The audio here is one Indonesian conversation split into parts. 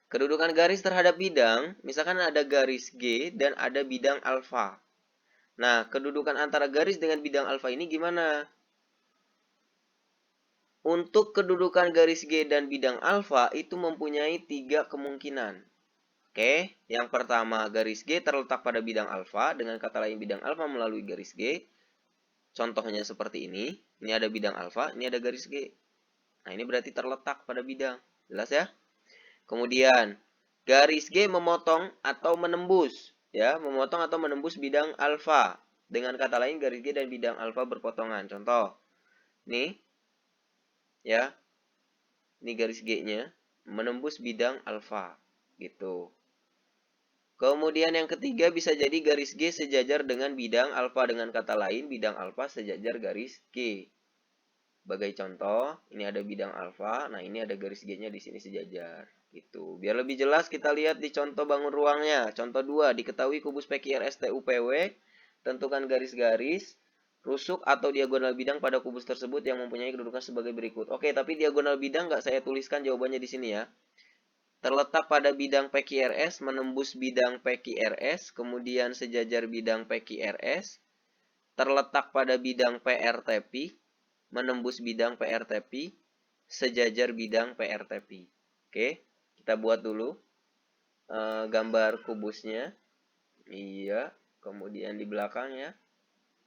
Kedudukan garis terhadap bidang, misalkan ada garis G dan ada bidang alfa. Nah, kedudukan antara garis dengan bidang alfa ini gimana? Untuk kedudukan garis G dan bidang alfa itu mempunyai 3 kemungkinan. Oke, yang pertama garis G terletak pada bidang alfa, dengan kata lain bidang alfa melalui garis G. Contohnya seperti ini. Ini ada bidang alfa, ini ada garis G. Nah, ini berarti terletak pada bidang. Jelas ya? Kemudian, garis G memotong atau menembus. Ya, memotong atau menembus bidang alfa. Dengan kata lain, garis G dan bidang alfa berpotongan. Contoh, nih, ya, ini garis G-nya menembus bidang alfa. Gitu. Kemudian yang ketiga bisa jadi garis G sejajar dengan bidang alfa, dengan kata lain bidang alfa sejajar garis G. Sebagai contoh, ini ada bidang alfa, nah ini ada garis G-nya di sini sejajar. Gitu. Biar lebih jelas kita lihat di contoh bangun ruangnya. Contoh 2, diketahui kubus PQRS-TUPW, tentukan garis-garis rusuk atau diagonal bidang pada kubus tersebut yang mempunyai kedudukan sebagai berikut. Oke, tapi diagonal bidang nggak saya tuliskan jawabannya di sini ya. Terletak pada bidang PQRS, menembus bidang PQRS, kemudian sejajar bidang PQRS, terletak pada bidang PRTP, menembus bidang PRTP, sejajar bidang PRTP. Oke, kita buat dulu gambar kubusnya. Iya, kemudian di belakangnya.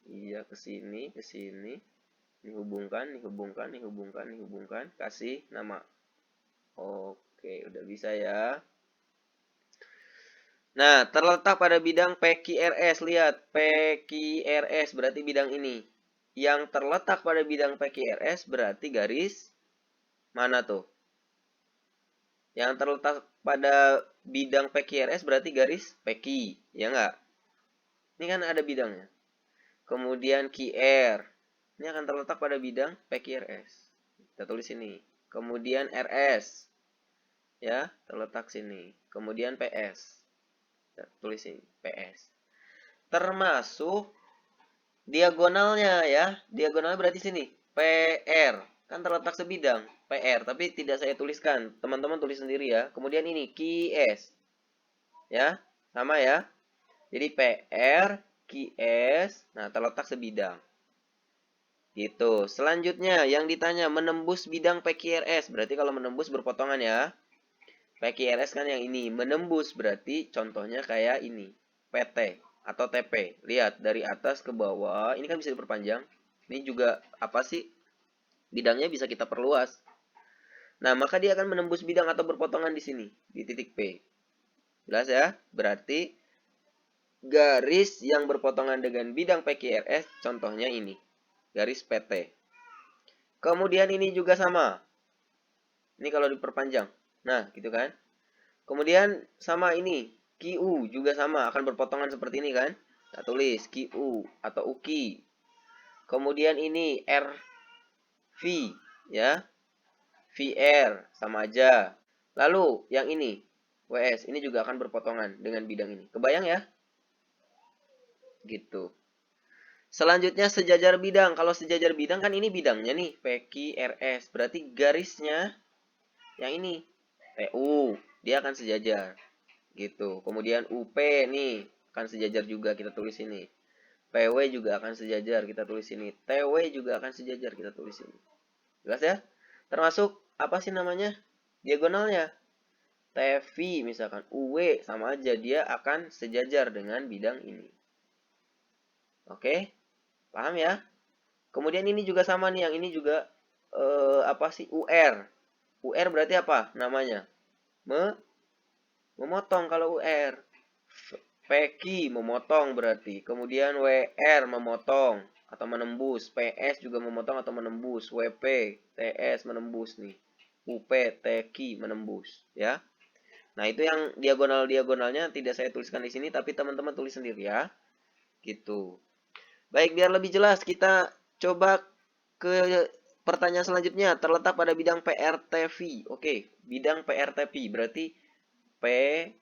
Iya, ke sini, ke sini. Dihubungkan, dihubungkan, dihubungkan, dihubungkan. Kasih nama. Oke, udah bisa ya. Nah, terletak pada bidang PQRS. Lihat, PQRS berarti bidang ini. Yang terletak pada bidang PQRS berarti garis mana tuh? Yang terletak pada bidang PQRS berarti garis PQ, ya enggak? Ini kan ada bidangnya. Kemudian QR. Ini akan terletak pada bidang PQRS. Kita tulis ini. Kemudian RS. Ya, terletak sini. Kemudian PS. Kita tulis ini, PS. Termasuk diagonalnya ya. Diagonalnya berarti sini. PR. Kan terletak sebidang. PR. Tapi tidak saya tuliskan. Teman-teman tulis sendiri ya. Kemudian ini. QS. Ya. Sama ya. Jadi PR. QS. Nah, terletak sebidang. Gitu. Selanjutnya yang ditanya menembus bidang PQRS. Berarti kalau menembus berpotongan ya. PQRS kan yang ini. Menembus berarti contohnya kayak ini. PT atau TP. Lihat dari atas ke bawah. Ini kan bisa diperpanjang. Ini juga apa sih? Bidangnya bisa kita perluas. Nah, maka dia akan menembus bidang atau berpotongan di sini. Di titik P. Jelas ya? Berarti garis yang berpotongan dengan bidang PQRS contohnya ini. Garis PT. Kemudian ini juga sama. Ini kalau diperpanjang. Nah, gitu kan. Kemudian sama ini. QU juga sama. Akan berpotongan seperti ini kan. Kita tulis QU atau UKI. Kemudian ini RV. Ya. VR. Sama aja. Lalu yang ini. WS. Ini juga akan berpotongan dengan bidang ini. Kebayang ya? Gitu. Selanjutnya sejajar bidang. Kalau sejajar bidang kan ini bidangnya nih. PQRS. Berarti garisnya yang ini. TU. Dia akan sejajar. Gitu. Kemudian UP nih. Akan sejajar juga. Kita tulis ini. PW juga akan sejajar. Kita tulis ini. TW juga akan sejajar. Kita tulis ini. Jelas ya? Termasuk apa sih namanya? Diagonalnya. TV misalkan. UW sama aja. Dia akan sejajar dengan bidang ini. Oke? Paham ya? Kemudian ini juga sama nih, yang ini juga apa sih? UR. UR berarti apa namanya? Memotong kalau UR. PQ memotong berarti. Kemudian WR memotong atau menembus. PS juga memotong atau menembus. WP, TS menembus nih. UP, TQ menembus, ya. Nah, itu yang diagonal-diagonalnya tidak saya tuliskan di sini, tapi teman-teman tulis sendiri ya. Gitu. Baik, biar lebih jelas kita coba ke pertanyaan selanjutnya. Terletak pada bidang PRTV. Oke, bidang PRTV berarti PRTV.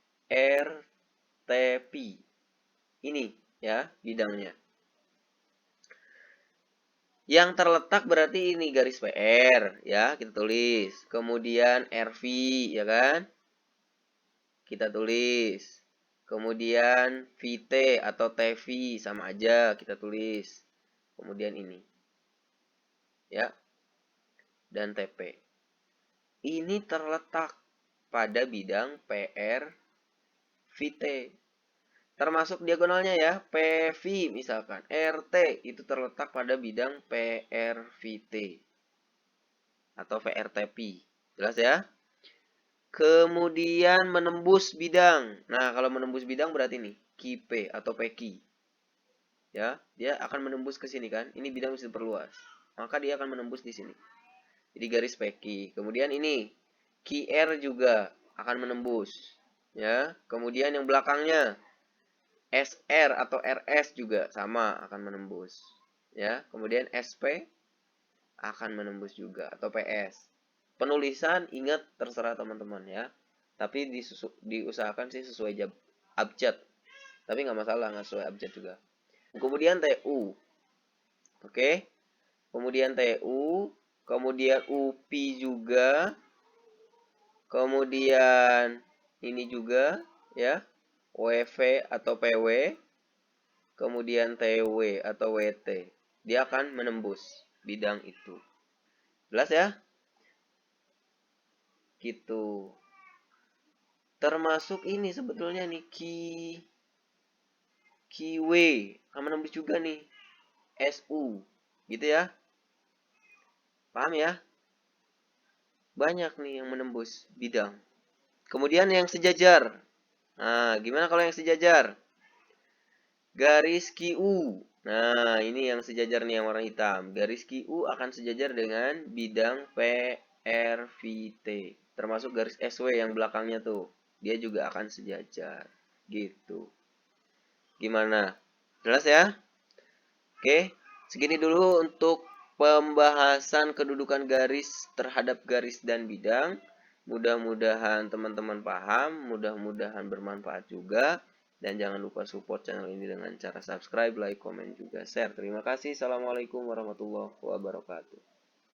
Ini ya bidangnya. Yang terletak berarti ini garis PR ya, kita tulis. Kemudian RV ya kan? kita tulis. Kemudian VT atau TV sama aja kita tulis. Kemudian ini. Ya. Dan TP. Ini terletak pada bidang PR VT. Termasuk diagonalnya ya, PV misalkan. RT itu terletak pada bidang PRVT. Atau VRTP. Jelas ya? Kemudian menembus bidang. Nah, kalau menembus bidang berarti nih, KIP atau PEKI. Ya, dia akan menembus ke sini kan. Ini bidang bisa diperluas. Maka dia akan menembus di sini. Jadi garis PEKI. Kemudian ini QR juga akan menembus. Ya, kemudian yang belakangnya SR atau RS juga sama akan menembus. Ya, kemudian SP akan menembus juga atau PS. Penulisan ingat terserah teman-teman ya. Tapi diusahakan sih sesuai abjad. Tapi nggak masalah nggak sesuai abjad juga. Kemudian TU. Oke. Kemudian TU, kemudian UPI juga. Kemudian ini juga ya. WV atau PW. Kemudian TW atau WT. Dia akan menembus bidang itu. Jelas ya? Gitu. Termasuk ini sebetulnya nih QW akan menembus juga nih SU gitu ya. Paham ya? Banyak nih yang menembus bidang. Kemudian yang sejajar. Nah, gimana kalau yang sejajar? Garis QU. Nah, ini yang sejajar nih yang warna hitam. Garis QU akan sejajar dengan bidang PRVT. Termasuk garis SW yang belakangnya tuh. Dia juga akan sejajar. Gitu. Gimana? Jelas ya? Oke, segini dulu untuk pembahasan kedudukan garis terhadap garis dan bidang. Mudah-mudahan teman-teman paham, mudah-mudahan bermanfaat juga. Dan jangan lupa support channel ini dengan cara subscribe, like, komen, juga share. Terima kasih. Assalamualaikum warahmatullahi wabarakatuh.